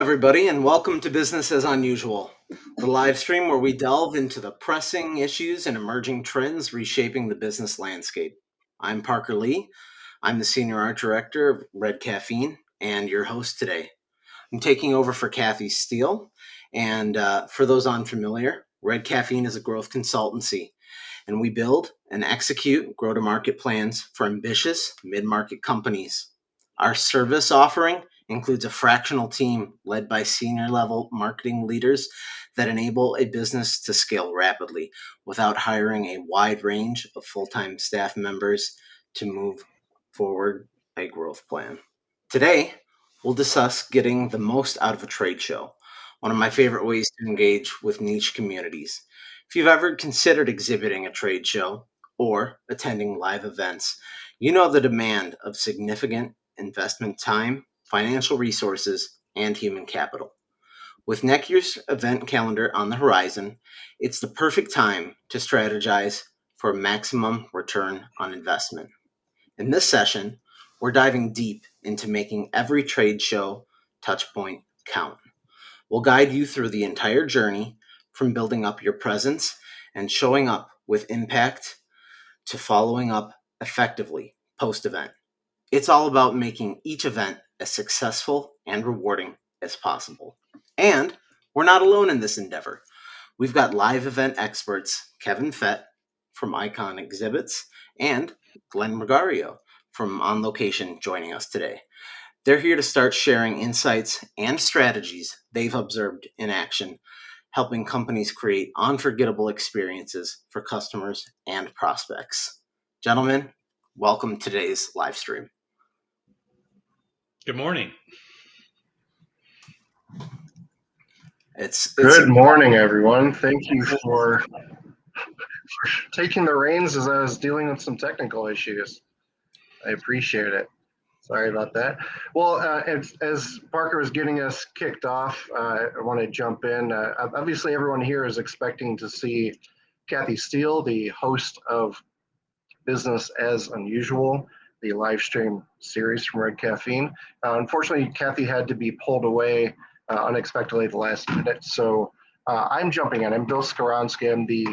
Everybody, and welcome to Business as Unusual, the live stream where we delve into the pressing issues and emerging trends reshaping the business landscape. I'm Parker Lee. I'm the Senior Art Director of Red Caffeine and your host today. I'm taking over for Kathy Steele. And for those unfamiliar, Red Caffeine is a growth consultancy, and we build and execute grow to market plans for ambitious mid market companies. Our service offering includes a fractional team led by senior level marketing leaders that enable a business to scale rapidly without hiring a wide range of full time staff members to move forward a growth plan. Today, we'll discuss getting the most out of a trade show, one of my favorite ways to engage with niche communities. If you've ever considered exhibiting a trade show or attending live events, you know the demand of significant investment time, financial resources, and human capital. With next year's event calendar on the horizon, it's the perfect time to strategize for maximum return on investment. In this session, we're diving deep into making every trade show touchpoint count. We'll guide you through the entire journey from building up your presence and showing up with impact to following up effectively post event. It's all about making each event as successful and rewarding as possible. And we're not alone in this endeavor. We've got live event experts Kevin Fett from Icon Exhibits and Glen Ruggiero from On Location joining us today. They're here to start sharing insights and strategies they've observed in action, helping companies create unforgettable experiences for customers and prospects. Gentlemen, welcome to today's live stream. Good morning. Good morning, everyone. Thank you for taking the reins as I was dealing with some technical issues. I appreciate it. Sorry about that. Well, as Parker was getting us kicked off, I want to jump in. Obviously, everyone here is expecting to see Kathy Steele, the host of Business as Unusual, the live stream series from Red Caffeine. Unfortunately, Kathy had to be pulled away unexpectedly at the last minute. So I'm jumping in. I'm Bill Skoronsky. I'm the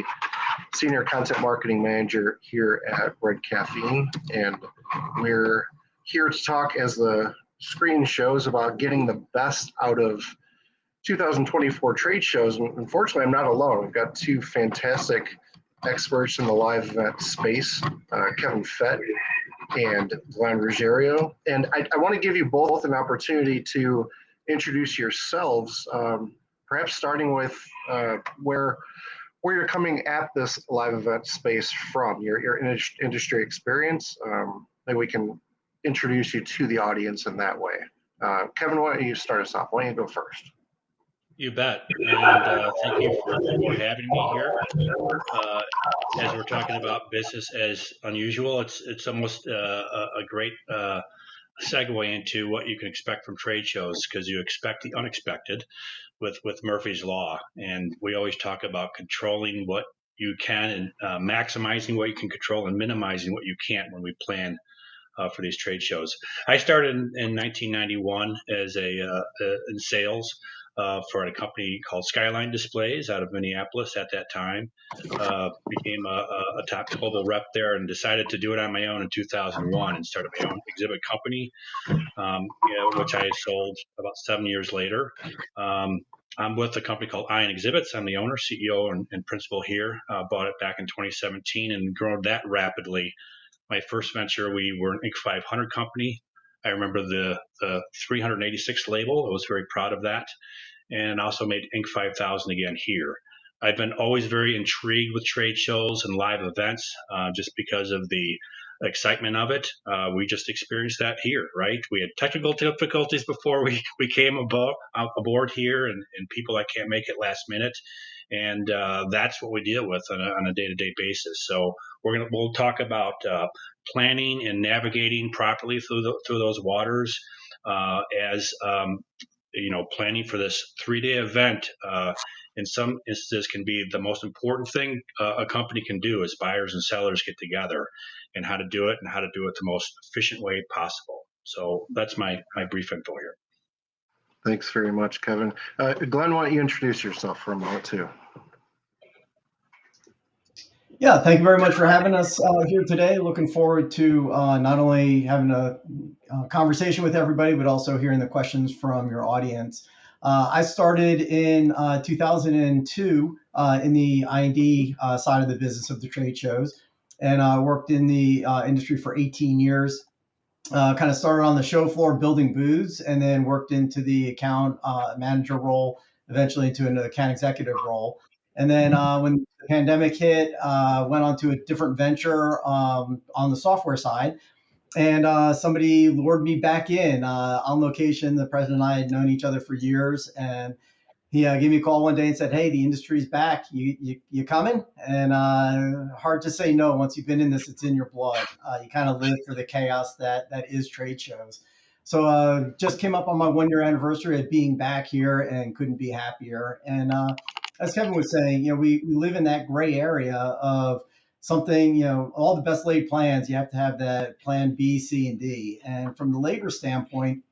Senior Content Marketing Manager here at Red Caffeine. And we're here to talk, as the screen shows, about getting the best out of 2024 trade shows. And unfortunately, I'm not alone. We've got two fantastic experts in the live event space, Kevin Fett and Glen Ruggiero. And I want to give you both an opportunity to introduce yourselves, perhaps starting with where you're coming at this live event space from, your industry experience. Maybe we can introduce you to the audience in that way. Kevin, why don't you start us off? Why don't you go first? You bet. And thank you for having me here. As we're talking about business as unusual, it's almost a great segue into what you can expect from trade shows, because you expect the unexpected with Murphy's Law. And we always talk about controlling what you can and maximizing what you can control and minimizing what you can't when we plan for these trade shows. I started in 1991 as in sales for a company called Skyline Displays out of Minneapolis at that time. Became a top global rep there and decided to do it on my own in 2001 and started my own exhibit company, which I sold about 7 years later. I'm with a company called Ion Exhibits. I'm the owner, CEO, and principal here. Bought it back in 2017 and grown that rapidly. My first venture, we were an Inc. 500 company. I remember the 386 label. I was very proud of that. And also made Inc. 5000 again here. I've been always very intrigued with trade shows and live events just because of the excitement of it. We just experienced that here, right? We had technical difficulties before we came aboard here and people that can't make it last minute. And that's what we deal with on a day-to-day basis. So we'll talk about planning and navigating properly through those waters as planning for this 3-day event. In some instances can be the most important thing a company can do as buyers and sellers get together, and how to do it the most efficient way possible. So that's my brief info here. Thanks very much, Kevin. Glenn, why don't you introduce yourself for a moment too? Yeah, thank you very much for having us here today. Looking forward to not only having a conversation with everybody, but also hearing the questions from your audience. I started in 2002 in the I&D side of the business of the trade shows, and worked in the industry for 18 years. Kind of started on the show floor building booths, and then worked into the account manager role, eventually into an account executive role. And then when the pandemic hit, went on to a different venture on the software side. And somebody lured me back in on location. The president and I had known each other for years, and he gave me a call one day and said, "Hey, the industry's back. You coming?" And hard to say no. Once you've been in this, it's in your blood. You kind of live for the chaos that is trade shows. So just came up on my 1 year anniversary of being back here and couldn't be happier. And as Kevin was saying, we live in that gray area of something, all the best laid plans. You have to have that plan B, C, and D. And from the labor standpoint,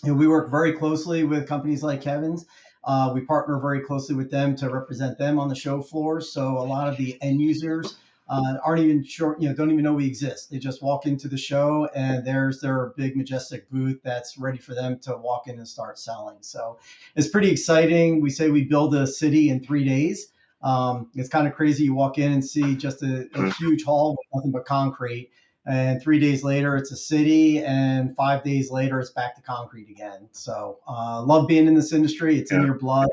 we work very closely with companies like Kevin's. We partner very closely with them to represent them on the show floor. So a lot of the end users aren't even sure, don't even know we exist. They just walk into the show and there's their big majestic booth that's ready for them to walk in and start selling. So it's pretty exciting. We say we build a city in 3 days. It's kind of crazy. You walk in and see just a huge hall with nothing but concrete. And 3 days later, it's a city, and 5 days later, it's back to concrete again. So, love being in this industry. It's in your blood.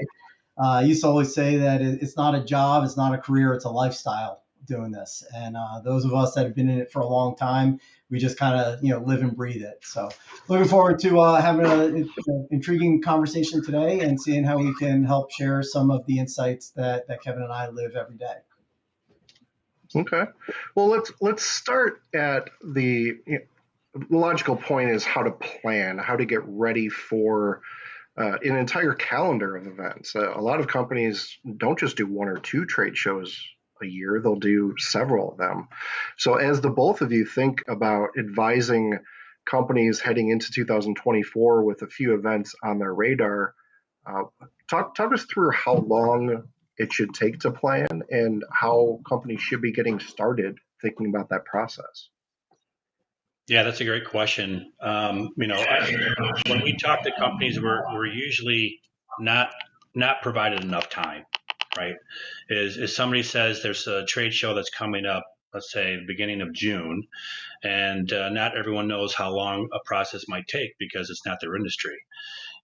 I used to always say that it's not a job, it's not a career, it's a lifestyle doing this. And those of us that have been in it for a long time, we just kind of live and breathe it. So, looking forward to having an intriguing conversation today and seeing how we can help share some of the insights that Kevin and I live every day. Okay. Well, let's start at the logical point is how to plan, how to get ready for an entire calendar of events. A lot of companies don't just do one or two trade shows a year, they'll do several of them. So as the both of you think about advising companies heading into 2024 with a few events on their radar, talk us through how long it should take to plan and how companies should be getting started thinking about that process. Yeah, that's a great question. When we talk to companies, we're usually not provided enough time, right? Is somebody says there's a trade show that's coming up, let's say the beginning of June, and not everyone knows how long a process might take because it's not their industry.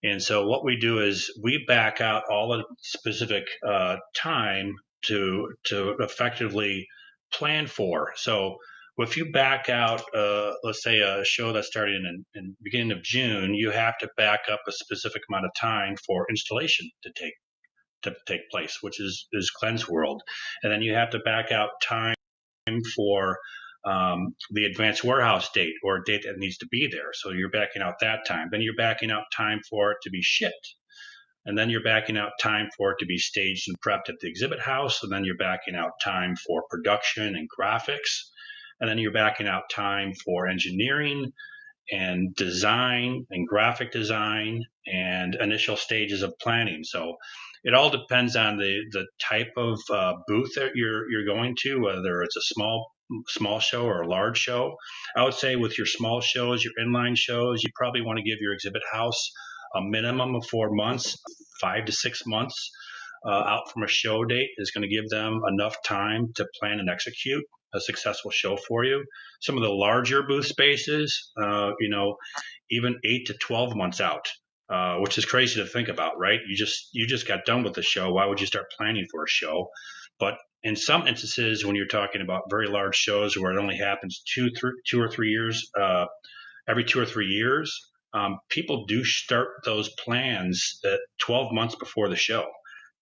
And so what we do is we back out all the specific time to effectively plan for. So if you back out, let's say a show that's starting in beginning of June, you have to back up a specific amount of time for installation to take place, which is Glen's world, and then you have to back out time for the advanced warehouse date or a date that needs to be there. So you're backing out that time. Then you're backing out time for it to be shipped. And then you're backing out time for it to be staged and prepped at the exhibit house. And then you're backing out time for production and graphics. And then you're backing out time for engineering and design and graphic design and initial stages of planning. So it all depends on the type of booth that you're going to, whether it's a small show or a large show. I would say with your small shows, your inline shows, you probably want to give your exhibit house a minimum of 4 months, 5 to 6 months out from a show date is going to give them enough time to plan and execute a successful show for you. Some of the larger booth spaces, even 8 to 12 months out, which is crazy to think about, right? You just got done with the show. Why would you start planning for a show? But in some instances, when you're talking about very large shows where it only happens 2 or 3 years, every 2 or 3 years, people do start those plans at 12 months before the show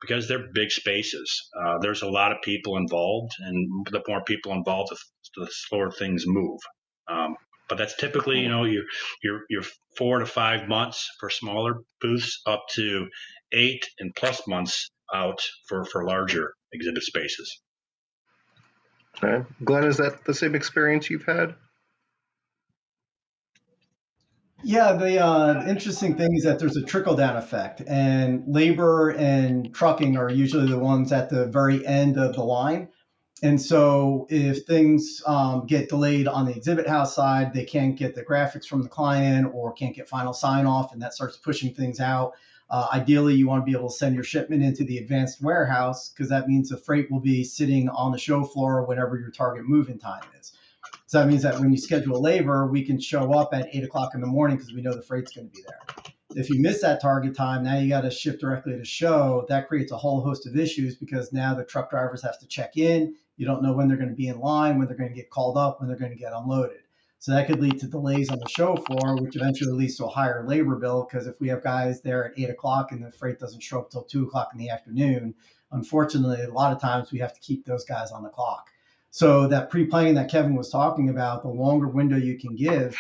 because they're big spaces. There's a lot of people involved, and the more people involved, the slower things move. But that's typically, your 4 to 5 months for smaller booths, up to 8 and plus months out for larger exhibit spaces. Okay. Glenn, is that the same experience you've had? Yeah, the interesting thing is that there's a trickle down effect, and labor and trucking are usually the ones at the very end of the line. And so if things get delayed on the exhibit house side, they can't get the graphics from the client or can't get final sign off, and that starts pushing things out. Ideally, you want to be able to send your shipment into the advanced warehouse because that means the freight will be sitting on the show floor whenever your target moving time is. So that means that when you schedule labor, we can show up at 8 o'clock in the morning because we know the freight's going to be there. If you miss that target time, now you got to ship directly to show. That creates a whole host of issues because now the truck drivers have to check in. You don't know when they're going to be in line, when they're going to get called up, when they're going to get unloaded. So that could lead to delays on the show floor, which eventually leads to a higher labor bill because if we have guys there at 8 o'clock and the freight doesn't show up till 2 o'clock in the afternoon, unfortunately, a lot of times we have to keep those guys on the clock. So that pre-planning that Kevin was talking about, the longer window you can give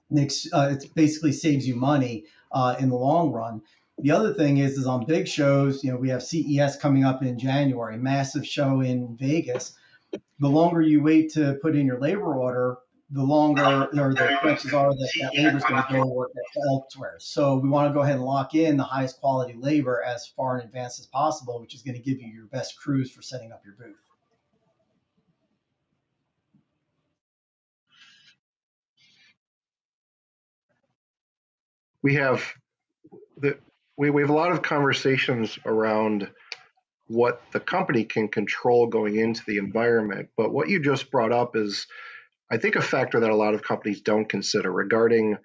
makes it basically saves you money in the long run. The other thing is on big shows, we have CES coming up in January, massive show in Vegas. The longer you wait to put in your labor order, the longer or the chances are that that labor is going to go work elsewhere. So we want to go ahead and lock in the highest quality labor as far in advance as possible, which is going to give you your best crews for setting up your booth. We have we have a lot of conversations around what the company can control going into the environment. But what you just brought up is, I think, a factor that a lot of companies don't consider regarding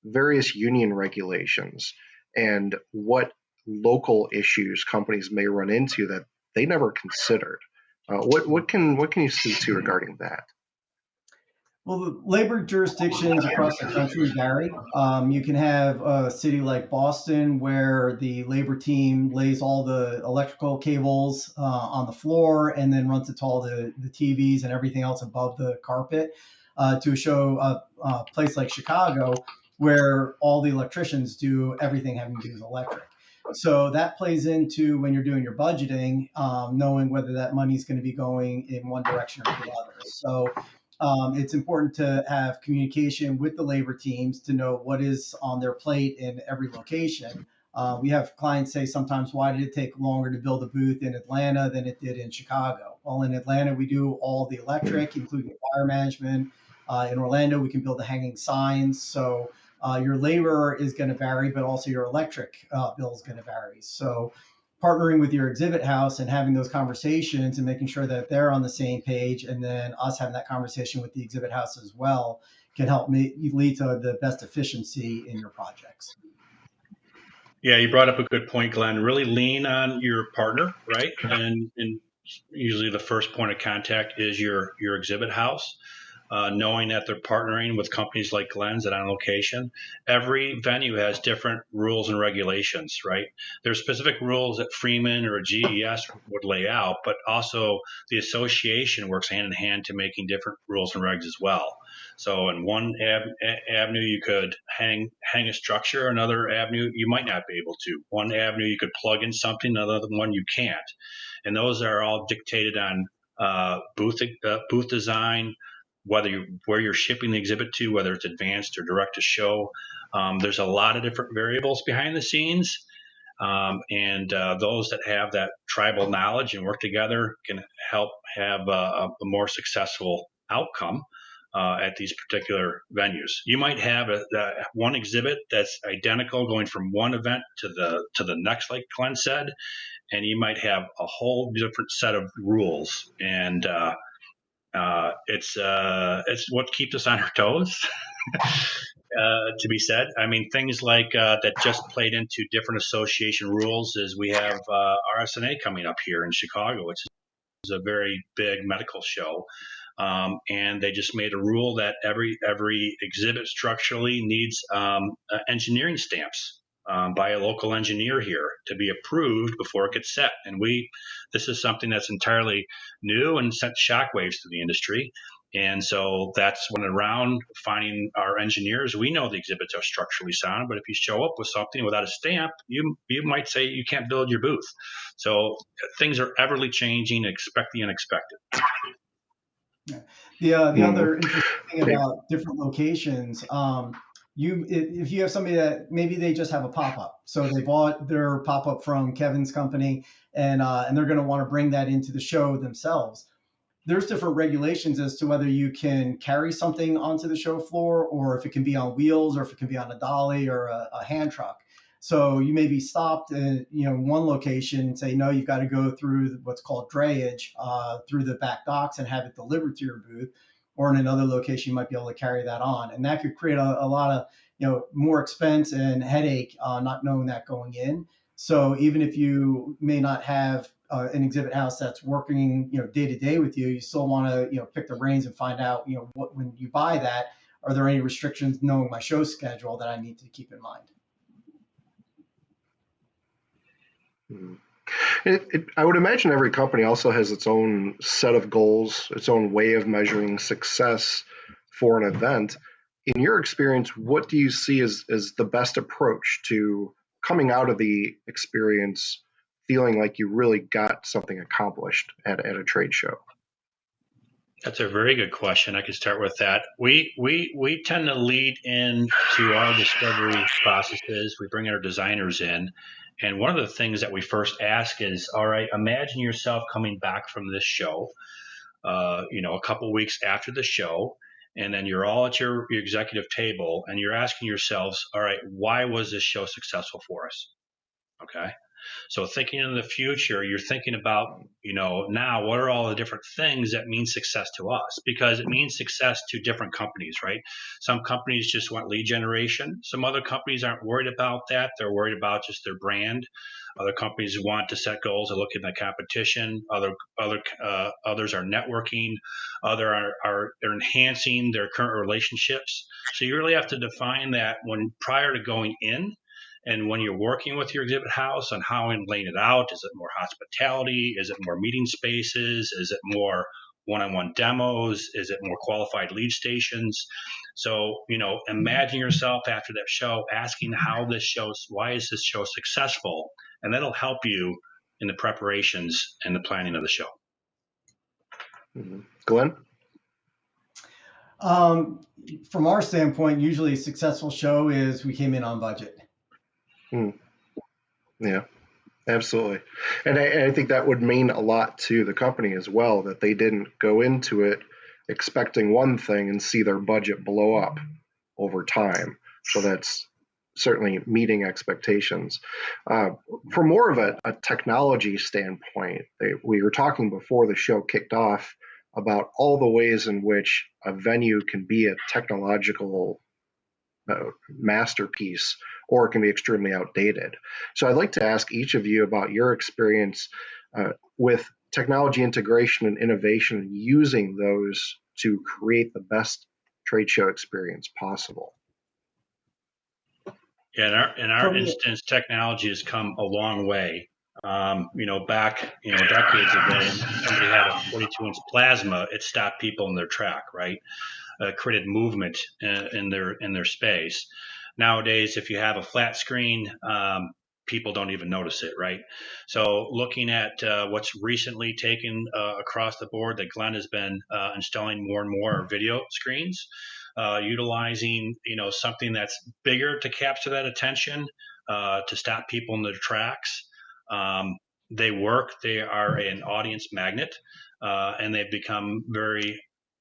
various union regulations and what local issues companies may run into that they never considered. What can you speak to regarding that? Well, the labor jurisdictions across the country vary. You can have a city like Boston where the labor team lays all the electrical cables on the floor and then runs it to all the TVs and everything else above the carpet to show a place like Chicago where all the electricians do everything having to do with electric. So that plays into when you're doing your budgeting, knowing whether that money is going to be going in one direction or the other. So it's important to have communication with the labor teams to know what is on their plate in every location. We have clients say sometimes, why did it take longer to build a booth in Atlanta than it did in Chicago? Well, in Atlanta, we do all the electric, including fire management. In Orlando, we can build the hanging signs. So your labor is going to vary, but also your electric bill is going to vary. So partnering with your exhibit house and having those conversations and making sure that they're on the same page, and then us having that conversation with the exhibit house as well can help lead to the best efficiency in your projects. Yeah, you brought up a good point, Glenn. Really lean on your partner, right? And usually the first point of contact is your exhibit house. Knowing that they're partnering with companies like Glenn's that on location. Every venue has different rules and regulations, right? There's specific rules that Freeman or a GES would lay out, but also the association works hand in hand to making different rules and regs as well. So in one avenue, you could hang a structure. Another avenue, you might not be able to. One avenue, you could plug in something. Another one, you can't. And those are all dictated on booth design, where you're shipping the exhibit to, whether it's advanced or direct to show. There's a lot of different variables behind the scenes, and those that have that tribal knowledge and work together can help have a more successful outcome at these particular venues. You might have one exhibit that's identical going from one event to the next, like Glenn said, and you might have a whole different set of rules. And it's what keeps us on our toes, to be said. I mean, things like that just played into different association rules is we have RSNA coming up here in Chicago, which is a very big medical show. And they just made a rule that every exhibit structurally needs engineering stamps by a local engineer here to be approved before it gets set. And this is something that's entirely new and sent shockwaves to the industry. And so that's when around finding our engineers, we know the exhibits are structurally sound, but if you show up with something without a stamp, you might say you can't build your booth. So things are everly changing. Expect the unexpected. Yeah. The other interesting thing about different locations, if you have somebody that maybe they just have a pop-up, so they bought their pop-up from Kevin's company, and they're going to want to bring that into the show themselves. There's different regulations as to whether you can carry something onto the show floor, or if it can be on wheels, or if it can be on a dolly or a hand truck. So you may be stopped in one location and say, no, you've got to go through what's called drayage, through the back docks, and have it delivered to your booth. Or in another location, you might be able to carry that on, and that could create a lot of more expense and headache, not knowing that going in. So even if you may not have an exhibit house that's working day to day with you, you still want to pick the reins and find out what, when you buy that, are there any restrictions, knowing my show schedule, that I need to keep in mind. I would imagine every company also has its own set of goals, its own way of measuring success for an event. In your experience, what do you see as the best approach to coming out of the experience feeling like you really got something accomplished at a trade show? That's a very good question. I could start with that. We tend to lead into our discovery processes. We bring our designers in, and one of the things that we first ask is, all right, imagine yourself coming back from this show, a couple of weeks after the show, and then you're all at your executive table, and you're asking yourselves, all right, why was this show successful for us? Okay. So thinking in the future, you're thinking about, now what are all the different things that mean success to us? Because it means success to different companies, right? Some companies just want lead generation. Some other companies aren't worried about that. They're worried about just their brand. Other companies want to set goals and look at the competition. Others are networking. Other are they're enhancing their current relationships. So you really have to define that when prior to going in. And when you're working with your exhibit house on how and laying it out, is it more hospitality? Is it more meeting spaces? Is it more one-on-one demos? Is it more qualified lead stations? So, imagine yourself after that show asking why is this show successful? And that'll help you in the preparations and the planning of the show. Mm-hmm. Glenn? From our standpoint, usually a successful show is we came in on budget. Yeah, absolutely. And I think that would mean a lot to the company as well, that they didn't go into it expecting one thing and see their budget blow up over time. So that's certainly meeting expectations. From more of a technology standpoint, we were talking before the show kicked off about all the ways in which a venue can be a technological masterpiece, or it can be extremely outdated. So I'd like to ask each of you about your experience with technology integration and innovation, using those to create the best trade show experience possible. Yeah, in our instance, technology has come a long way. Back decades ago, when somebody had a 42-inch plasma, it stopped people in their track, right? Created movement in their space. Nowadays, if you have a flat screen, people don't even notice it, right? So looking at what's recently taken across the board, that Glenn has been installing more and more video screens, utilizing something that's bigger to capture that attention, to stop people in their tracks. They work. They are an audience magnet, and they've become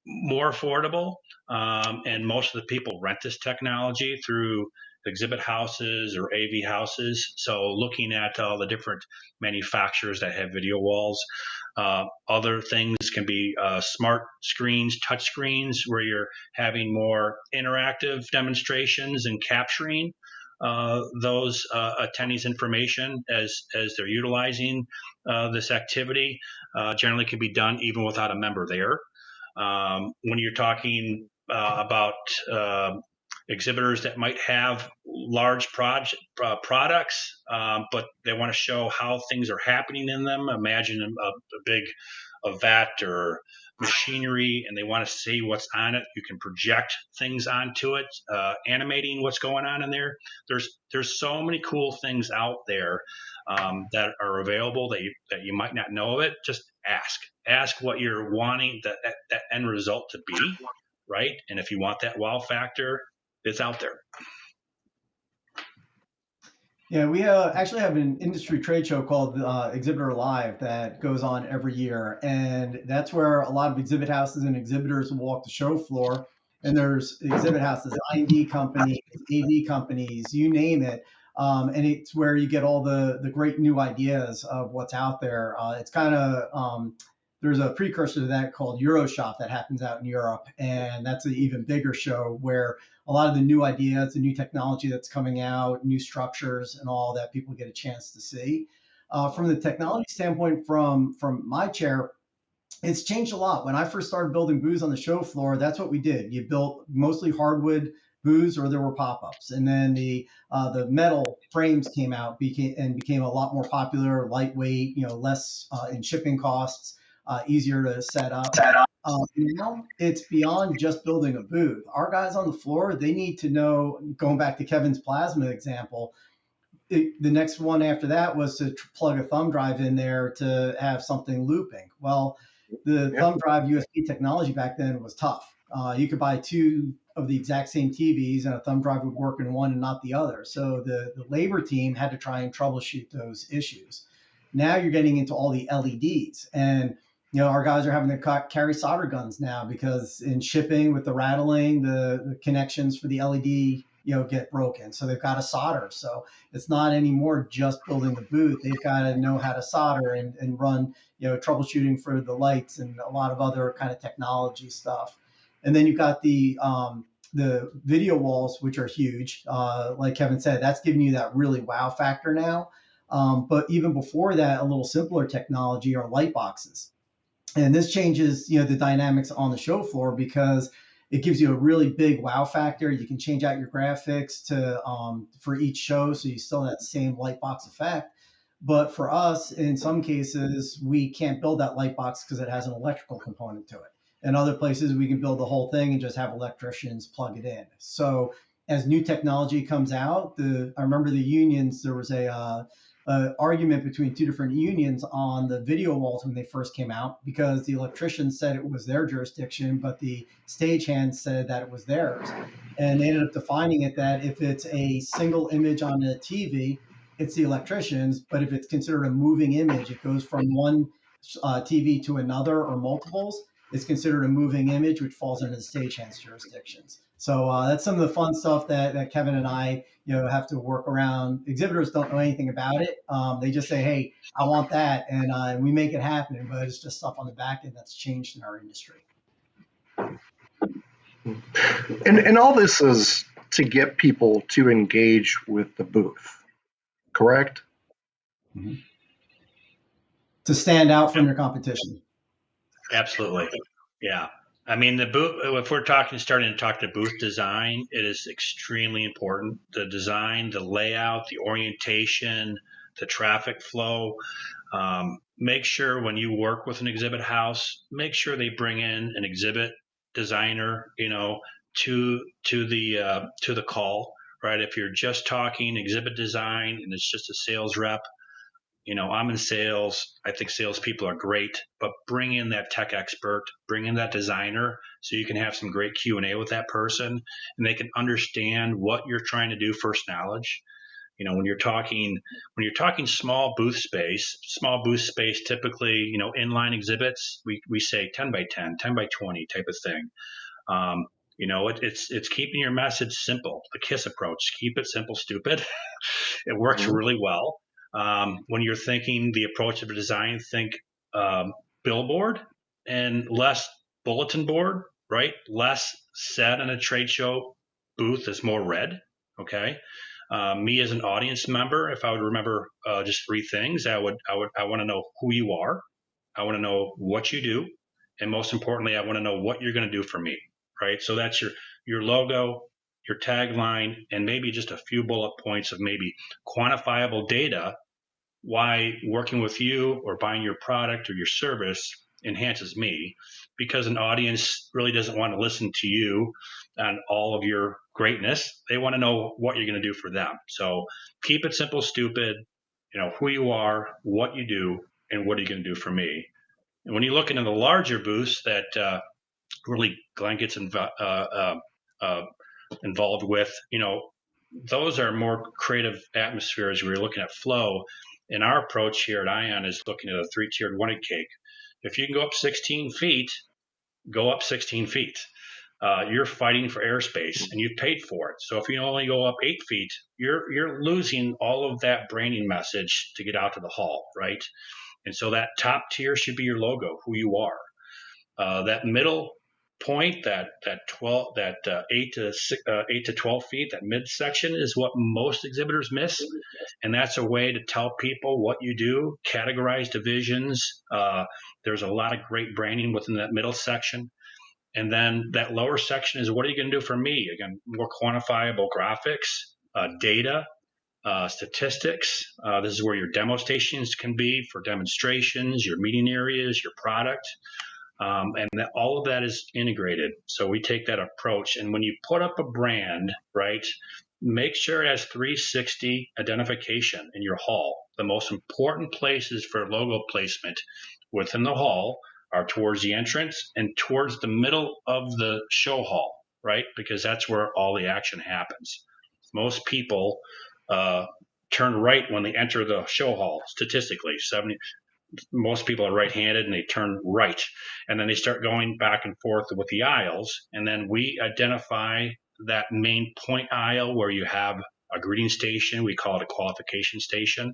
more affordable, and most of the people rent this technology through exhibit houses or AV houses. So looking at all the different manufacturers that have video walls, other things can be smart screens, touch screens, where you're having more interactive demonstrations and capturing those attendees' information as they're utilizing this activity. Generally can be done even without a member there. When you're talking about exhibitors that might have large products, but they want to show how things are happening in them. Imagine a big vat or machinery, and they want to see what's on it. You can project things onto it, animating what's going on in there. There's so many cool things out there that are available that you might not know of it. Just ask what you're wanting that end result to be, right? And if you want that wow factor, it's out there. Yeah, we actually have an industry trade show called Exhibitor Live that goes on every year, and that's where a lot of exhibit houses and exhibitors will walk the show floor. And there's exhibit houses, I&D companies, AV companies, you name it. And it's where you get all the great new ideas of what's out there. It's kind of there's a precursor to that called Euroshop that happens out in Europe, and that's an even bigger show where a lot of the new ideas, the new technology that's coming out, new structures, and all that people get a chance to see. From the technology standpoint, from my chair, it's changed a lot. When I first started building booths on the show floor, that's what we did. You built mostly hardwood booths, or there were pop-ups, and then the metal frames came out became a lot more popular, lightweight, less in shipping costs, easier to set up. Now it's beyond just building a booth. Our guys on the floor, they need to know. Going back to Kevin's plasma example, the next one after that was to plug a thumb drive in there to have something looping. Well, the thumb drive USB technology back then was tough. You could buy two of the exact same TVs and a thumb drive would work in one and not the other. So the labor team had to try and troubleshoot those issues. Now you're getting into all the LEDs, and our guys are having to carry solder guns now because in shipping with the rattling, the connections for the LED get broken. So they've got to solder. So it's not anymore just building the booth. They've got to know how to solder and run, troubleshooting for the lights and a lot of other kind of technology stuff. And then you've got the video walls, which are huge. Like Kevin said, that's giving you that really wow factor now. But even before that, a little simpler technology are light boxes. And this changes, the dynamics on the show floor because it gives you a really big wow factor. You can change out your graphics to for each show, so you still have that same light box effect. But for us, in some cases, we can't build that light box because it has an electrical component to it. In other places, we can build the whole thing and just have electricians plug it in. So as new technology comes out, I remember the unions. There was a argument between two different unions on the video walls when they first came out because the electricians said it was their jurisdiction, but the stagehands said that it was theirs. And they ended up defining it that if it's a single image on a TV, it's the electricians, but if it's considered a moving image, it goes from one TV to another or multiples, it's considered a moving image, which falls under the stagehand's jurisdictions. So that's some of the fun stuff that Kevin and I, have to work around. Exhibitors don't know anything about it. They just say, "Hey, I want that," and we make it happen. But it's just stuff on the back end that's changed in our industry. And all this is to get people to engage with the booth, correct? Mm-hmm. To stand out from your competition. Absolutely. Yeah. I mean, the booth, if we're starting to talk to booth design, it is extremely important. The design, the layout, the orientation, the traffic flow. Make sure when you work with an exhibit house, make sure they bring in an exhibit designer, to the call, right? If you're just talking exhibit design and it's just a sales rep, I'm in sales. I think salespeople are great, but bring in that tech expert, bring in that designer, so you can have some great Q&A with that person, and they can understand what you're trying to do. First knowledge. When you're talking small booth space, typically, inline exhibits, we say 10 by 10, 10 by 20 type of thing. It's keeping your message simple. The KISS approach: keep it simple, stupid. It works really well. When you're thinking the approach of a design, think billboard and less bulletin board, right? Less said in a trade show booth is more read. Okay. Me as an audience member, if I would remember just three things, I want to know who you are. I want to know what you do. And most importantly, I want to know what you're going to do for me, right? So that's your logo, your tagline, and maybe just a few bullet points of maybe quantifiable data, why working with you or buying your product or your service enhances me, because an audience really doesn't want to listen to you and all of your greatness. They want to know what you're going to do for them. So keep it simple, stupid, who you are, what you do, and what are you going to do for me. And when you look into the larger booths that really Glenn gets involved with, those are more creative atmospheres. We're looking at flow. And our approach here at ION is looking at a 3-tiered wanted cake. If you can go up 16 feet, go up 16 feet. You're fighting for airspace and you've paid for it. So if you only go up 8 feet, you're losing all of that branding message to get out to the hall, right? And so that top tier should be your logo, who you are. That middle point, that 8 to 12 feet, that midsection is what most exhibitors miss, and that's a way to tell people what you do, categorize divisions. There's a lot of great branding within that middle section. And then that lower section is, what are you going to do for me? Again, more quantifiable graphics, data, statistics. This is where your demo stations can be for demonstrations, your meeting areas, your product. And all of that is integrated. So we take that approach. And when you put up a brand, right, make sure it has 360 identification in your hall. The most important places for logo placement within the hall are towards the entrance and towards the middle of the show hall, right? Because that's where all the action happens. Most people turn right when they enter the show hall, statistically. Most people are right-handed and they turn right, and then they start going back and forth with the aisles, and then we identify that main point aisle where you have a greeting station. We call it a qualification station,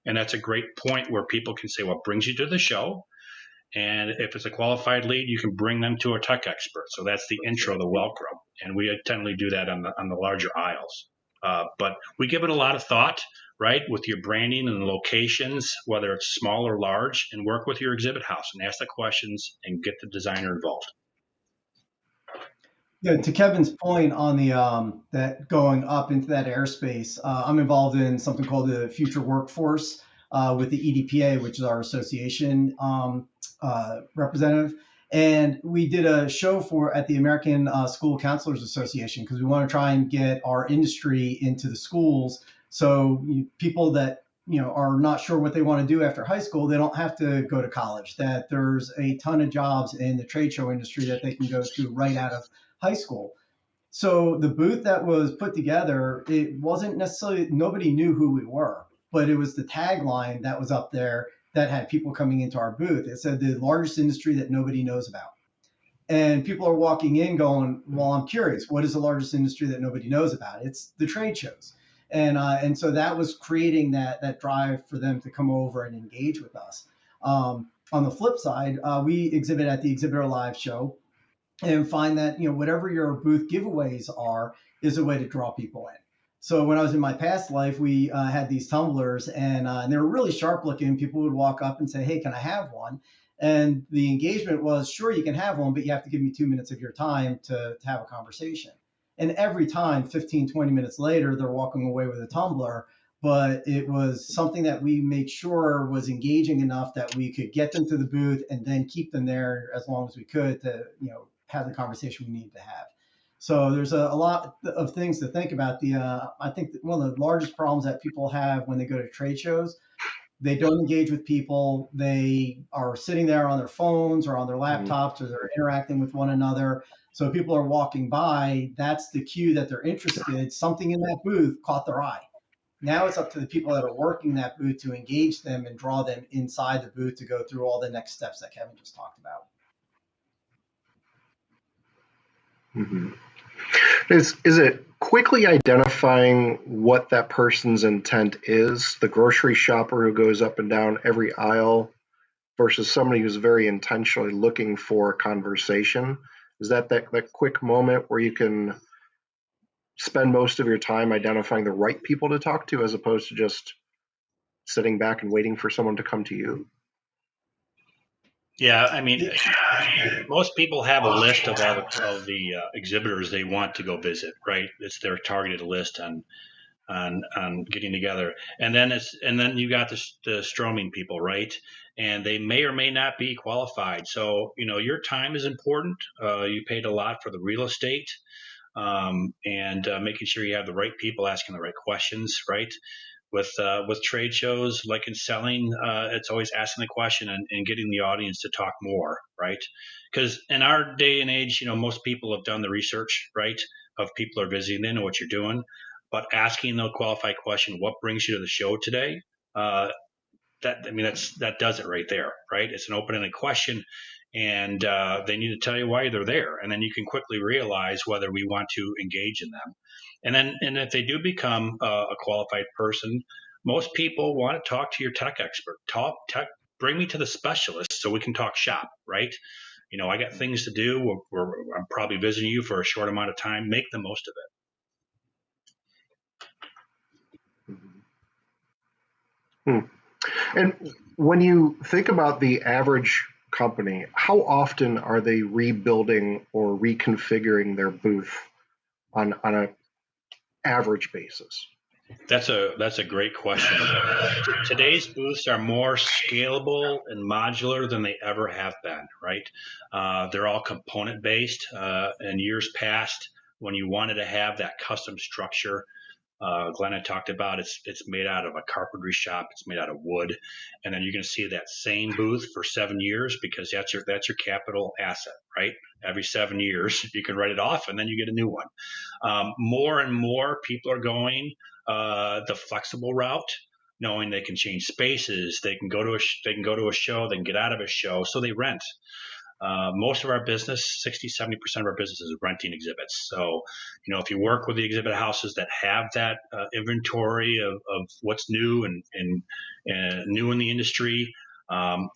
and that's a great point where people can say what brings you to the show, and if it's a qualified lead, you can bring them to a tech expert. So that's the intro, the welcome, and we generally do that on the larger aisles. But we give it a lot of thought, right, with your branding and the locations, whether it's small or large, and work with your exhibit house and ask the questions and get the designer involved. Yeah, to Kevin's point on the that going up into that airspace, I'm involved in something called the Future Workforce with the EDPA, which is our association representative, and we did a show at the American School Counselors Association because we want to try and get our industry into the schools, so people that are not sure what they want to do after high school, they don't have to go to college. That there's a ton of jobs in the trade show industry that they can go to right out of high school. So the booth that was put together, it wasn't necessarily, nobody knew who we were, but it was the tagline that was up there that had people coming into our booth. It said the largest industry that nobody knows about. And people are walking in going, well, I'm curious, what is the largest industry that nobody knows about? It's the trade shows. And so that was creating that drive for them to come over and engage with us. On the flip side, we exhibit at the Exhibitor Live show, and find that whatever your booth giveaways are is a way to draw people in. So when I was in my past life, we had these tumblers, and they were really sharp looking. People would walk up and say, hey, can I have one? And the engagement was, sure, you can have one, but you have to give me 2 minutes of your time to have a conversation. And every time, 15, 20 minutes later, they're walking away with a tumbler, but it was something that we made sure was engaging enough that we could get them to the booth and then keep them there as long as we could to, have the conversation we need to have. So there's a lot of things to think about. I think that one of the largest problems that people have when they go to trade shows, they don't engage with people. They are sitting there on their phones or on their laptops, or they're interacting with one another. So people are walking by, that's the cue that they're interested. Something in that booth caught their eye. Now it's up to the people that are working that booth to engage them and draw them inside the booth to go through all the next steps that Kevin just talked about. Mm-hmm. Is it quickly identifying what that person's intent is? The grocery shopper who goes up and down every aisle versus somebody who's very intentionally looking for a conversation? Is that quick moment where you can spend most of your time identifying the right people to talk to as opposed to just sitting back and waiting for someone to come to you? Yeah, I mean, most people have a list of all of the exhibitors they want to go visit, right? It's their targeted list on getting together, and then you got the stroming people, right? And they may or may not be qualified. So your time is important. You paid a lot for the real estate, and making sure you have the right people asking the right questions, right? With trade shows, like in selling, it's always asking the question and getting the audience to talk more, right? Because in our day and age, most people have done the research, right? of people are visiting. They know what you're doing, but asking the qualified question, what brings you to the show today? That does it right there, right? It's an open-ended question, and they need to tell you why they're there, and then you can quickly realize whether we want to engage in them. And if they do become a qualified person, most people want to talk to your tech expert. Bring me to the specialist so we can talk shop, right? I got things to do. I'm probably visiting you for a short amount of time. Make the most of it. Hmm. And when you think about the average company, how often are they rebuilding or reconfiguring their booth on an average basis? That's a great question. Today's booths are more scalable and modular than they ever have been, right? They're all component based. In years past, when you wanted to have that custom structure, Glenn had talked about, it's made out of a carpentry shop. It's made out of wood, and then you're going to see that same booth for 7 years because that's your capital asset, right? Every 7 years, you can write it off, and then you get a new one. More and more people are going the flexible route, knowing they can change spaces, they can go to a show, they can get out of a show, so they rent. Most of our business, 60-70% of our business is renting exhibits. So, if you work with the exhibit houses that have that inventory of what's new and new in the industry,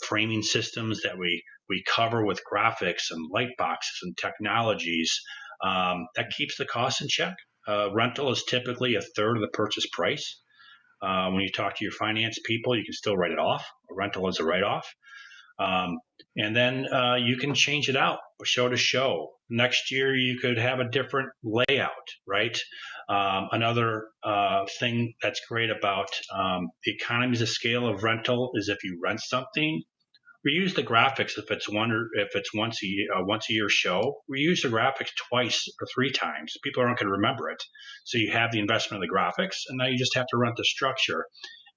framing systems that we cover with graphics and light boxes and technologies, that keeps the cost in check. Rental is typically a third of the purchase price. When you talk to your finance people, you can still write it off. A rental is a write-off. And then you can change it out show to show. Next year, you could have a different layout, right? Another thing that's great about the economies of scale of rental is if you rent something, reuse the graphics if it's once a year show. Reuse the graphics twice or 3 times. People aren't going to remember it. So you have the investment of the graphics, and now you just have to rent the structure,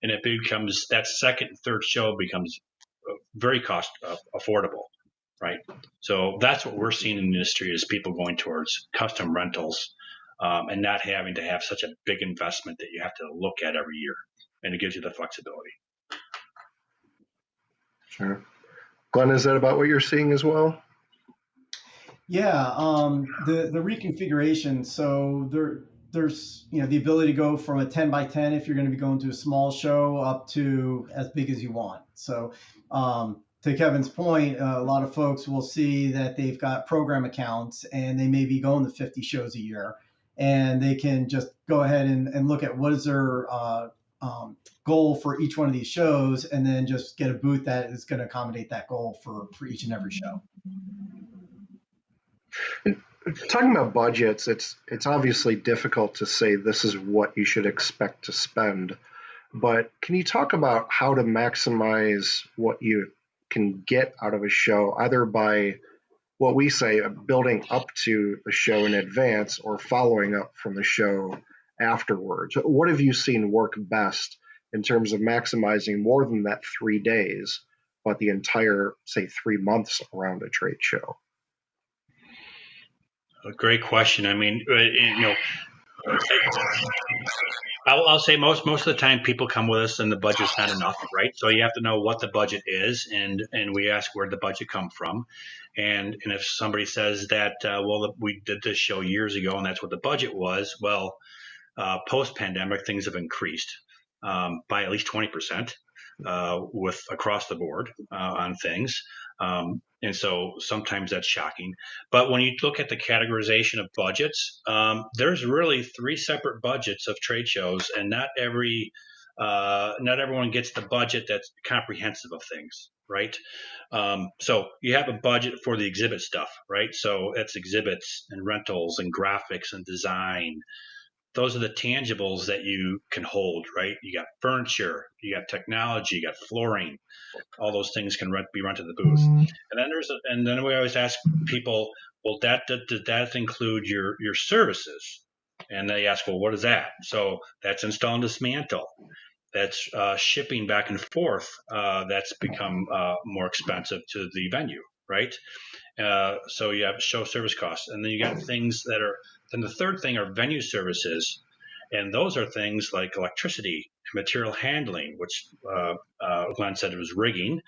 and it becomes that second and third show becomes very cost affordable, right? So that's what we're seeing in the industry is people going towards custom rentals and not having to have such a big investment that you have to look at every year, and it gives you the flexibility. Sure. Glenn, is that about what you're seeing as well? Yeah, the reconfiguration. So there's the ability to go from a 10 by 10 if you're going to be going to a small show up to as big as you want. So to Kevin's point, a lot of folks will see that they've got program accounts and they may be going to 50 shows a year, and they can just go ahead and look at what is their goal for each one of these shows, and then just get a booth that is going to accommodate that goal for each and every show. Talking about budgets, it's obviously difficult to say this is what you should expect to spend, but can you talk about how to maximize what you can get out of a show, either by what we say building up to the show in advance or following up from the show afterwards? What have you seen work best in terms of maximizing more than that 3 days, but the entire, say, 3 months around a trade show? A great question. I mean, I'll say most of the time people come with us and the budget's not enough, right? So you have to know what the budget is, and we ask where the budget come from, and if somebody says that we did this show years ago and that's what the budget was, well, post pandemic things have increased by at least 20% with across the board on things. And so sometimes that's shocking. But when you look at the categorization of budgets, there's really 3 separate budgets of trade shows, and not everyone gets the budget that's comprehensive of things, right? So you have a budget for the exhibit stuff, right? So it's exhibits and rentals and graphics and design. Those are the tangibles that you can hold, right? You got furniture, you got technology, you got flooring. All those things can be rented to the booth. And then we always ask people, well, does that include your services? And they ask, well, what is that? So that's install and dismantle. That's shipping back and forth. That's become more expensive to the venue, right? So you have show service costs, and then you got things that are Then the third thing are venue services. And those are things like electricity, material handling, which Glenn said it was rigging.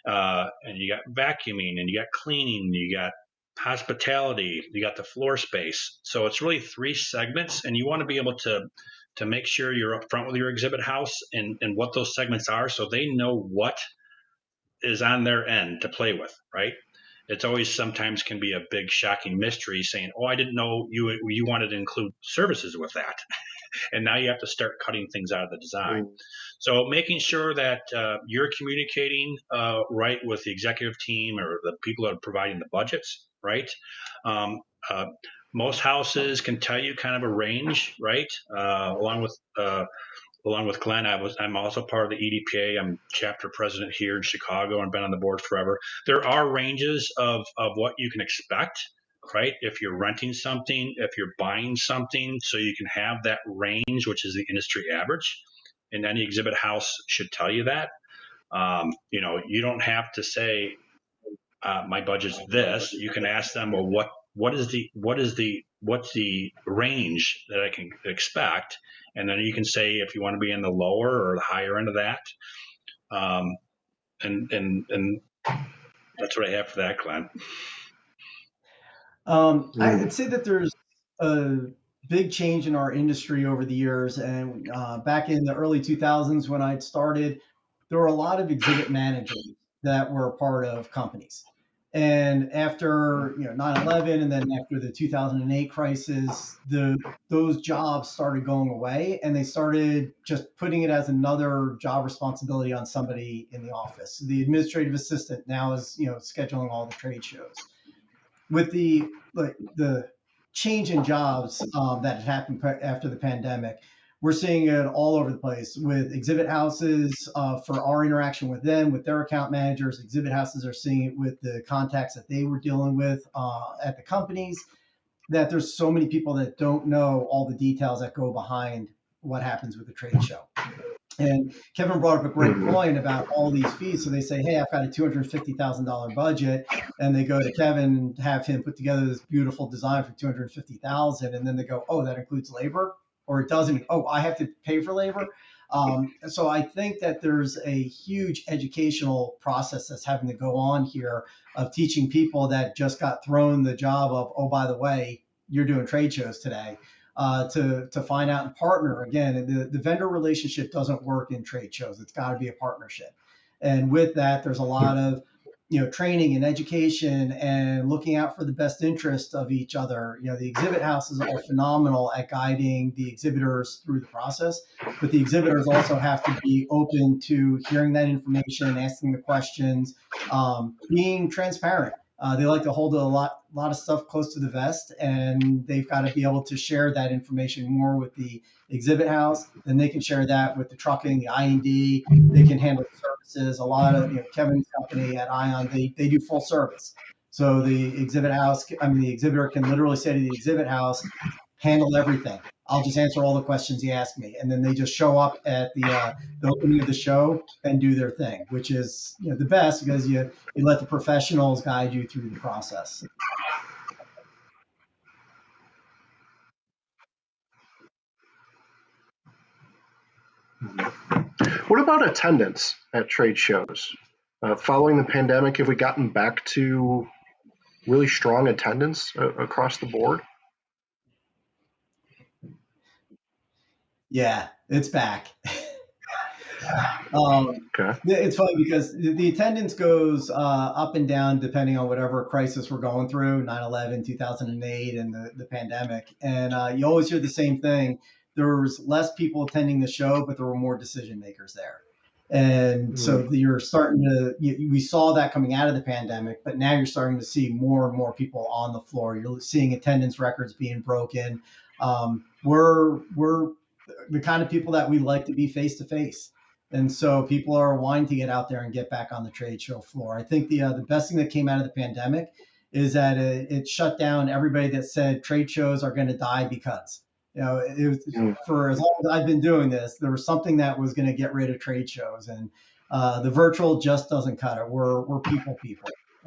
And you got vacuuming, and you got cleaning, you got hospitality, you got the floor space. So it's really 3 segments, and you want to be able to make sure you're upfront with your exhibit house and what those segments are, so they know what is on their end to play with, right? It's always sometimes can be a big shocking mystery saying, oh, I didn't know you wanted to include services with that. And now you have to start cutting things out of the design. So making sure that you're communicating right with the executive team or the people that are providing the budgets, right? Most houses can tell you kind of a range, right? Along with Glenn, I'm also part of the EDPA. I'm chapter president here in Chicago and been on the board forever. There are ranges of what you can expect, right? If you're renting something, if you're buying something, so you can have that range, which is the industry average. And any exhibit house should tell you that. You don't have to say my budget's this. You can ask them, well, what's the range that I can expect, and then you can say if you want to be in the lower or the higher end of that. And that's what I have for that, Glenn. I'd say that there's a big change in our industry over the years. And back in the early 2000s, when I'd started, there were a lot of exhibit managers that were part of companies. And after 9/11, and then after the 2008 crisis, those jobs started going away, and they started just putting it as another job responsibility on somebody in the office. The administrative assistant now is scheduling all the trade shows. With the change in jobs that had happened after the pandemic, we're seeing it all over the place with exhibit houses for our interaction with them, with their account managers. Exhibit houses are seeing it with the contacts that they were dealing with at the companies, that there's so many people that don't know all the details that go behind what happens with the trade show. And Kevin brought up a great point about all these fees. So they say, hey, I've got a $250,000 budget. And they go to Kevin and have him put together this beautiful design for $250,000. And then they go, oh, that includes labor? Or it doesn't. Oh, I have to pay for labor? So I think that there's a huge educational process that's having to go on here of teaching people that just got thrown the job of, oh, by the way, you're doing trade shows today. To find out and partner. Again, the vendor relationship doesn't work in trade shows. It's got to be a partnership. And with that, there's a lot of training and education and looking out for the best interest of each other. The exhibit houses are phenomenal at guiding the exhibitors through the process, but the exhibitors also have to be open to hearing that information, asking the questions, being transparent. They like to hold a lot of stuff close to the vest, and they've got to be able to share that information more with the exhibit house. Then they can share that with the trucking, the I&D. They can handle services. A lot of Kevin's company at Ion, they do full service. So the exhibitor can literally say to the exhibit house, handle everything. I'll just answer all the questions you ask me. And then they just show up at the opening of the show and do their thing, which is the best, because you let the professionals guide you through the process. What about attendance at trade shows? Following the pandemic, have we gotten back to really strong attendance across the board? Yeah, it's back. Okay. It's funny because the attendance goes up and down depending on whatever crisis we're going through, 9/11, 2008, and the pandemic. And you always hear the same thing. There was less people attending the show, but there were more decision makers there. And so you're starting to, we saw that coming out of the pandemic, but now you're starting to see more and more people on the floor. You're seeing attendance records being broken. We're the kind of people that we like to be face to face. And so people are wanting to get out there and get back on the trade show floor. I think the best thing that came out of the pandemic is that it shut down everybody that said trade shows are going to die because. It was, for as long as I've been doing this, there was something that was going to get rid of trade shows, and the virtual just doesn't cut it. We're people,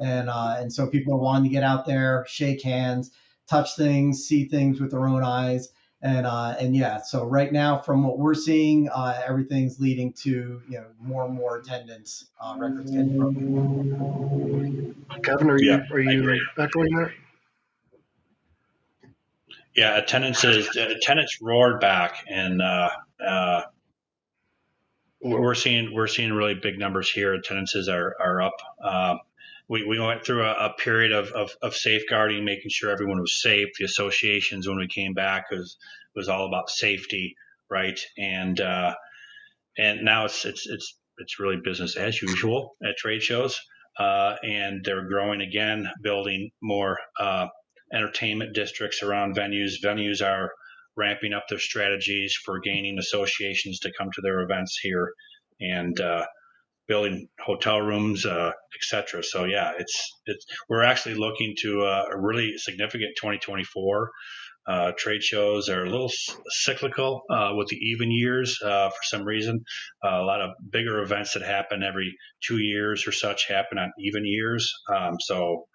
and so people are wanting to get out there, shake hands, touch things, see things with their own eyes. And yeah, so right now, from what we're seeing, everything's leading to more and more attendance, records getting broken. Kevin, are Yeah, you echoing that? yeah. Attendance roared back, and we're seeing really big numbers here. Attendances are up. We went through a period of safeguarding, making sure everyone was safe. The associations, when we came back, was all about safety, right? And now it's really business as usual at trade shows, and they're growing again, building more entertainment districts around venues. Venues are ramping up their strategies for gaining associations to come to their events here, and building hotel rooms, etc. So yeah, we're actually looking to a really significant 2024. Trade shows are a little cyclical with the even years for some reason. A lot of bigger events that happen every 2 years or such happen on even years. So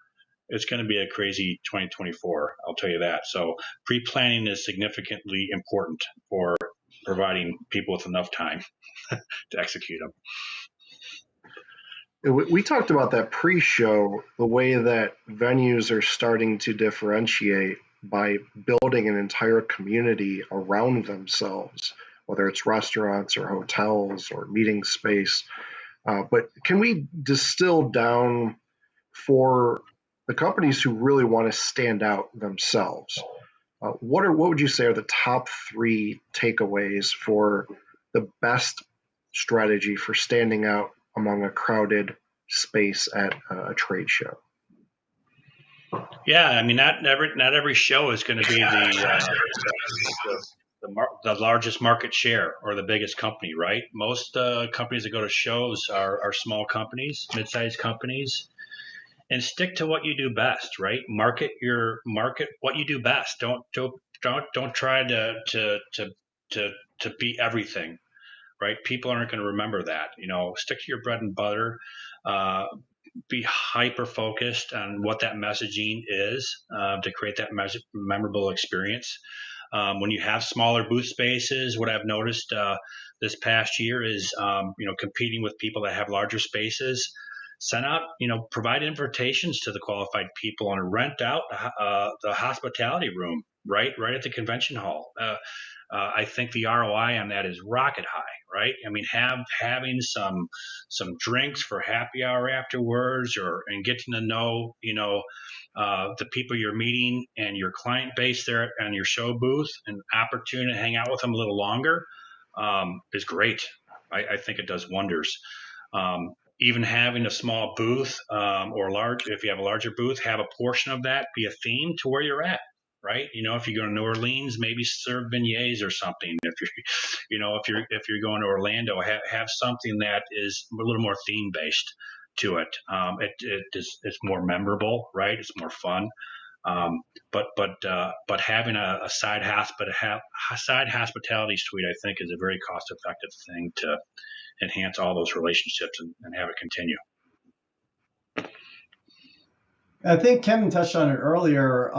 it's going to be a crazy 2024, I'll tell you that. So pre-planning is significantly important for providing people with enough time to execute them. We talked about that pre-show, the way that venues are starting to differentiate by building an entire community around themselves, whether it's restaurants or hotels or meeting space. But can we distill down for the companies who really want to stand out themselves? What would you say are the top 3 takeaways for the best strategy for standing out among a crowded space at a trade show? Yeah, I mean, not every show is going to be the largest market share or the biggest company, right? Most companies that go to shows are small companies, mid-sized companies, and stick to what you do best, right? Market what you do best. Don't try to be everything, right? People aren't going to remember that. Stick to your bread and butter. Be hyper focused on what that messaging is to create that memorable experience. When you have smaller booth spaces, what I've noticed this past year is, competing with people that have larger spaces. Send out, provide invitations to the qualified people and rent out the hospitality room right at the convention hall. I think the ROI on that is rocket high, right? I mean, having some drinks for happy hour afterwards, and getting to know, the people you're meeting and your client base there on your show booth, and opportunity to hang out with them a little longer is great. I think it does wonders. Even having a small booth or large, if you have a larger booth, have a portion of that be a theme to where you're at. Right, if you go to New Orleans, maybe serve beignets or something. If you're going to Orlando, have something that is a little more theme based to it. It's more memorable, right? It's more fun. But having a side hospitality suite, I think, is a very cost effective thing to enhance all those relationships and have it continue. I think Kevin touched on it earlier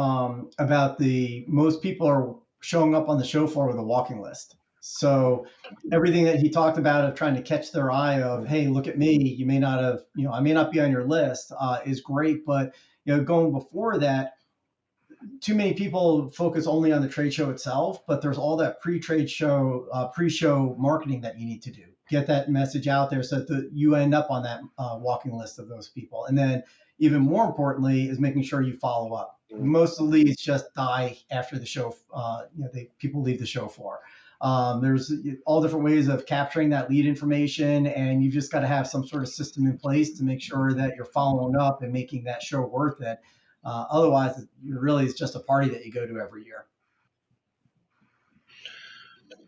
about most people are showing up on the show floor with a walking list. So everything that he talked about of trying to catch their eye of, hey, look at me, you may not have, I may not be on your list is great. But, going before that, too many people focus only on the trade show itself, but there's all that pre-show marketing that you need to do. Get that message out there so that you end up on that walking list of those people. And then even more importantly is making sure you follow up. Most of the leads just die after the show. People leave the show floor. There's all different ways of capturing that lead information, and you've just got to have some sort of system in place to make sure that you're following up and making that show worth it. Otherwise, it really is just a party that you go to every year.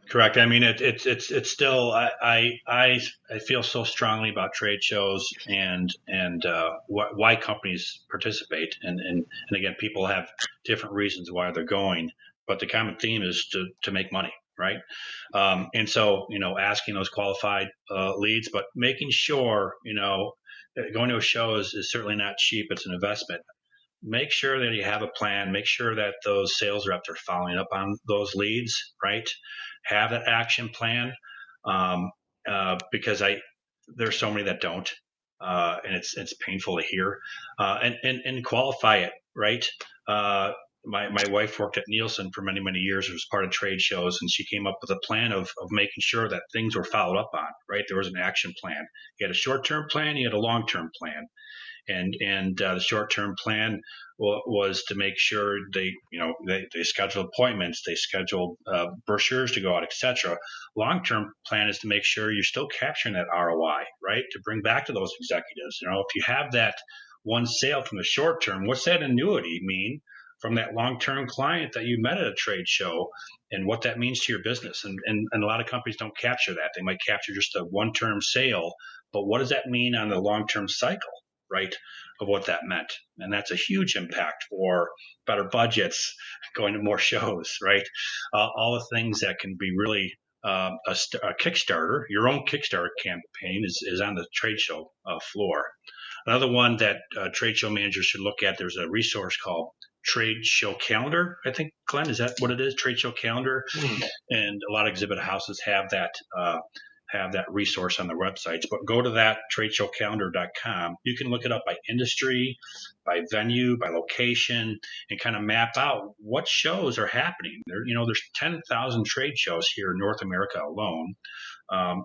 Correct. I mean, it's still. I feel so strongly about trade shows and why companies participate, and again, people have different reasons why they're going, but the common theme is to make money, right? And so, asking those qualified leads, but making sure, going to a show is certainly not cheap. It's an investment. make sure that you have a plan, make sure that those sales reps are following up on those leads, right? Have that action plan, because there's so many that don't, and it's painful to hear, and qualify it, right? My wife worked at Nielsen for many, many years. It was part of trade shows, and she came up with a plan of making sure that things were followed up on, right? There was an action plan. You had a short-term plan, you had a long-term plan. And the short-term plan was to make sure they scheduled appointments, they scheduled brochures to go out, etc. Long-term plan is to make sure you're still capturing that ROI, right? To bring back to those executives. If you have that one sale from the short term, what's that annuity mean from that long-term client that you met at a trade show, and what that means to your business? And a lot of companies don't capture that. They might capture just a one-term sale, but what does that mean on the long-term cycle, right, of what that meant? And that's a huge impact for better budgets, going to more shows, right? All the things that can be really a Kickstarter. Your own Kickstarter campaign is on the trade show floor. Another one that trade show managers should look at, there's a resource called Trade Show Calendar. I think, Glenn, is that what it is? Trade Show Calendar. And a lot of exhibit houses have that resource on their websites. But go to that, tradeshowcalendar.com. You can look it up by industry, by venue, by location, and kind of map out what shows are happening. There's 10,000 trade shows here in North America alone,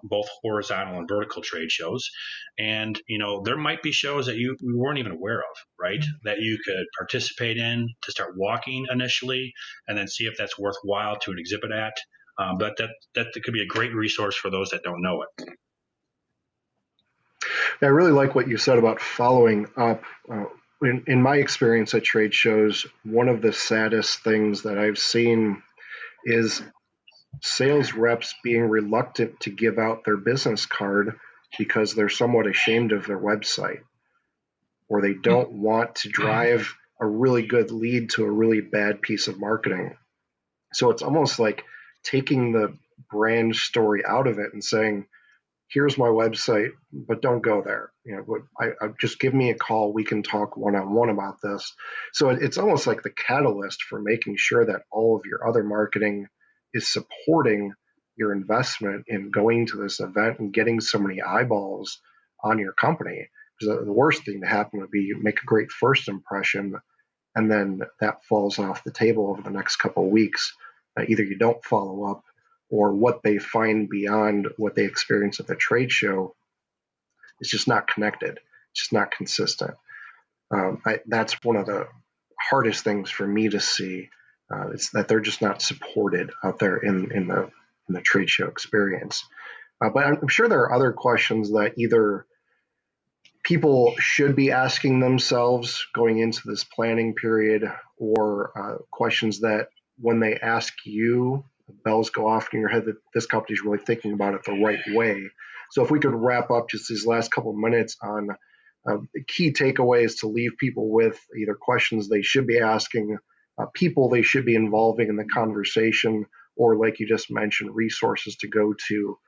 both horizontal and vertical trade shows. And, there might be shows that we weren't even aware of, right? That you could participate in to start walking initially, and then see if that's worthwhile to an exhibit at. But that could be a great resource for those that don't know it. I really like what you said about following up. In my experience at trade shows, one of the saddest things that I've seen is sales reps being reluctant to give out their business card because they're somewhat ashamed of their website, or they don't want to drive a really good lead to a really bad piece of marketing. So it's almost like taking the brand story out of it and saying, here's my website, but don't go there. I just give me a call. We can talk one-on-one about this. So it's almost like the catalyst for making sure that all of your other marketing is supporting your investment in going to this event and getting so many eyeballs on your company. Because the worst thing to happen would be you make a great first impression, and then that falls off the table over the next couple of weeks. Either you don't follow up, or what they find beyond what they experience at the trade show is just not connected. It's just not consistent. That's one of the hardest things for me to see. It's that they're just not supported out there in the trade show experience. But I'm sure there are other questions that either people should be asking themselves going into this planning period, or questions that when they ask you, bells go off in your head that this company is really thinking about it the right way. So if we could wrap up just these last couple of minutes on key takeaways to leave people with, either questions they should be asking, people they should be involving in the conversation, or like you just mentioned, resources to go to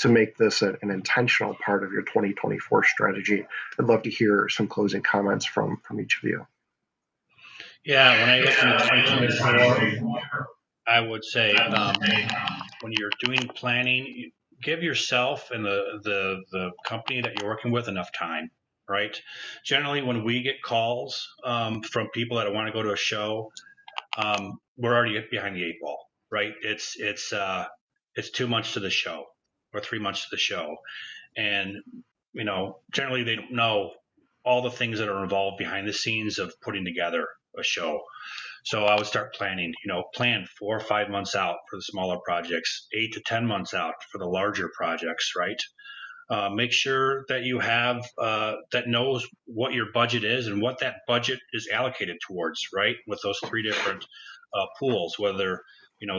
make this an intentional part of your 2024 strategy. I'd love to hear some closing comments from each of you. Yeah, when I look into 2024, I would say when you're doing planning, give yourself and the company that you're working with enough time, right? Generally, when we get calls from people that want to go to a show, we're already behind the 8 ball, right? It's 2 months to the show, or 3 months to the show, and generally they don't know all the things that are involved behind the scenes of putting together a show. So I would start planning, plan 4 or 5 months out for the smaller projects, 8 to 10 months out for the larger projects, right? Make sure that you have that knows what your budget is and what that budget is allocated towards, right? With those 3 different pools, whether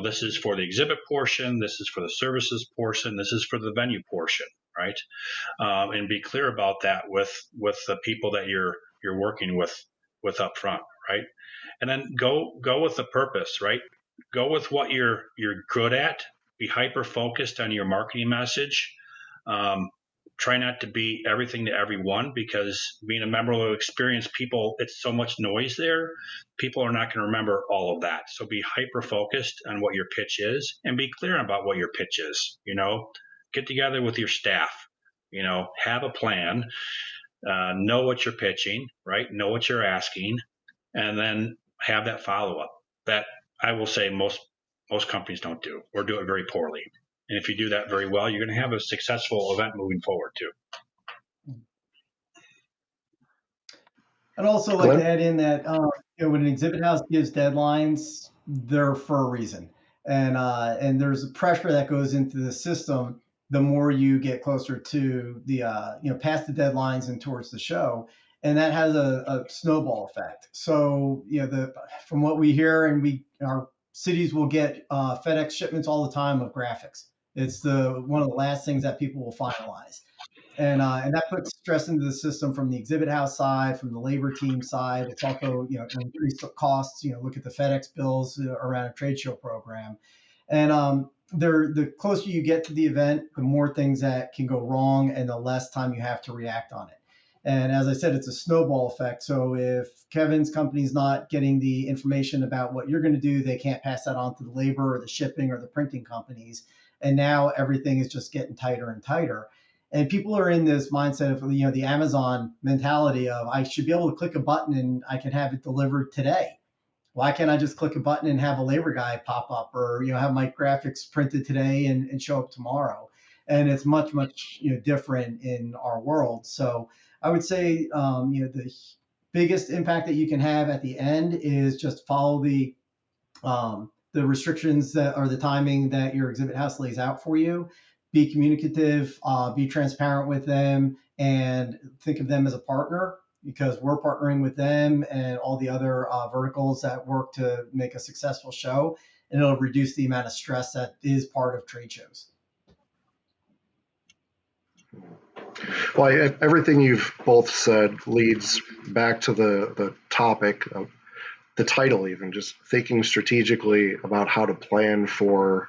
this is for the exhibit portion, this is for the services portion, this is for the venue portion, right? And be clear about that with the people that you're working with up front, right? And then go with the purpose, right? Go with what you're good at. Be hyper focused on your marketing message. try not to be everything to everyone, because being a member of experienced people, it's so much noise there. People are not going to remember all of that. So be hyper focused on what your pitch is and be clear about what your pitch is. Get together with your staff, have a plan, know what you're pitching, right? Know what you're asking, and then have that follow up. That I will say most companies don't do, or do it very poorly. And if you do that very well, you're going to have a successful event moving forward too. I'd also like to add in that when an exhibit house gives deadlines, they're for a reason, and there's a pressure that goes into the system. The more you get closer to the past the deadlines and towards the show, and that has a snowball effect. So from what we hear, and our cities will get FedEx shipments all the time of graphics. It's one of the last things that people will finalize. And that puts stress into the system from the exhibit house side, from the labor team side. It's also increased costs. Look at the FedEx bills around a trade show program, and the closer you get to the event, the more things that can go wrong, and the less time you have to react on it. And as I said, it's a snowball effect. So if Kevin's company's not getting the information about what you're going to do, they can't pass that on to the labor or the shipping or the printing companies. And now everything is just getting tighter and tighter. And people are in this mindset of the Amazon mentality of I should be able to click a button and I can have it delivered today. Why can't I just click a button and have a labor guy pop up, or have my graphics printed today and show up tomorrow? And it's much different in our world. So I would say the biggest impact that you can have at the end is just follow the restrictions that are the timing that your exhibit house lays out for you. Be communicative, be transparent with them, and think of them as a partner, because we're partnering with them and all the other verticals that work to make a successful show, and it'll reduce the amount of stress that is part of trade shows. Well, everything you've both said leads back to the topic of the title, even just thinking strategically about how to plan for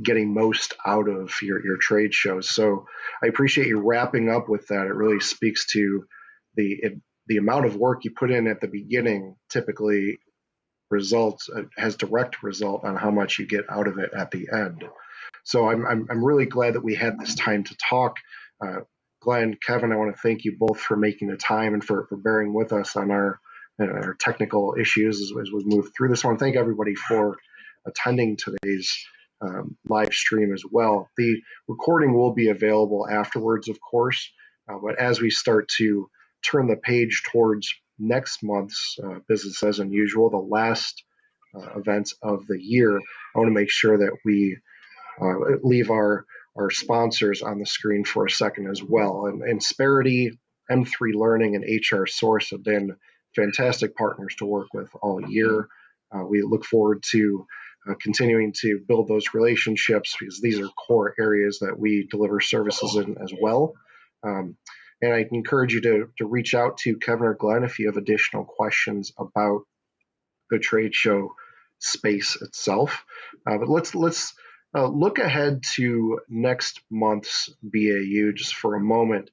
getting most out of your trade shows. So I appreciate you wrapping up with that. It really speaks to the amount of work you put in at the beginning typically has direct result on how much you get out of it at the end. So I'm really glad that we had this time to talk. Glenn, Kevin, I want to thank you both for making the time and for bearing with us on our technical issues as we move through this. I want to thank everybody for attending today's live stream as well. The recording will be available afterwards, of course, but as we start to turn the page towards next month's Business as Unusual, the last events of the year, I want to make sure that we leave our sponsors on the screen for a second as well. And Insperity, M3 Learning, and HR Source have been fantastic partners to work with all year. We look forward to continuing to build those relationships, because these are core areas that we deliver services in as well. And I encourage you to reach out to Kevin or Glenn if you have additional questions about the trade show space itself. But let's look ahead to next month's BAU just for a moment.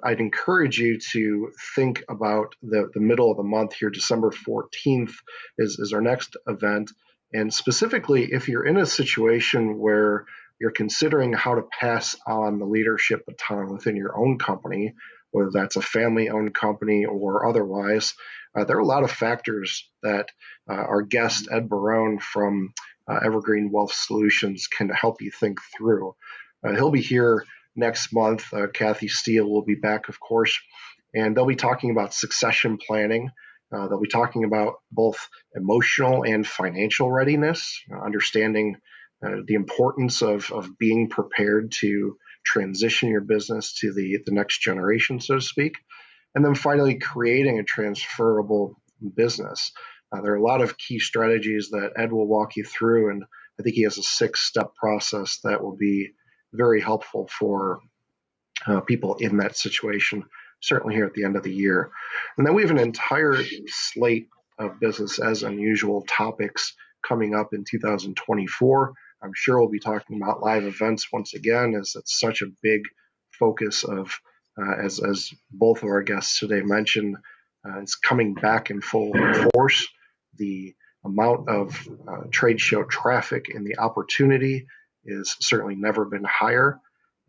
I'd encourage you to think about the middle of the month here. December 14th is our next event. And specifically, if you're in a situation where you're considering how to pass on the leadership baton within your own company, whether that's a family-owned company or otherwise, there are a lot of factors that our guest, Ed Barone from Evergreen Wealth Solutions, can help you think through. He'll be here next month. Kathy Steele will be back, of course, and they'll be talking about succession planning. They'll be talking about both emotional and financial readiness, understanding the importance of being prepared to transition your business to the next generation, so to speak. And then finally, creating a transferable business. There are a lot of key strategies that Ed will walk you through, and I think he has a 6-step process that will be very helpful for people in that situation, certainly here at the end of the year. And then we have an entire slate of Business as Unusual topics coming up in 2024. I'm sure we'll be talking about live events once again, as it's such a big focus of, as both of our guests today mentioned, is coming back in full force. The amount of trade show traffic and the opportunity is certainly never been higher.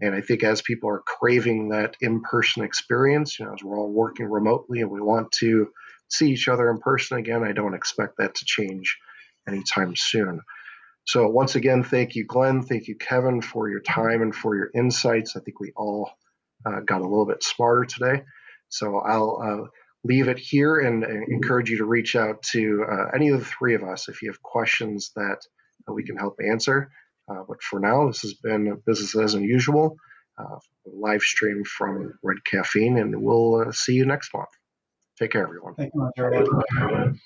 And I think as people are craving that in-person experience, as we're all working remotely and we want to see each other in person again, I don't expect that to change anytime soon. So once again, thank you, Glenn. Thank you, Kevin, for your time and for your insights. I think we all got a little bit smarter today. So I'll leave it here and encourage you to reach out to any of the three of us if you have questions that we can help answer. But for now, this has been Business as Unusual, live stream from Red Caffeine, and we'll see you next month. Take care, everyone. Thank you much, everyone.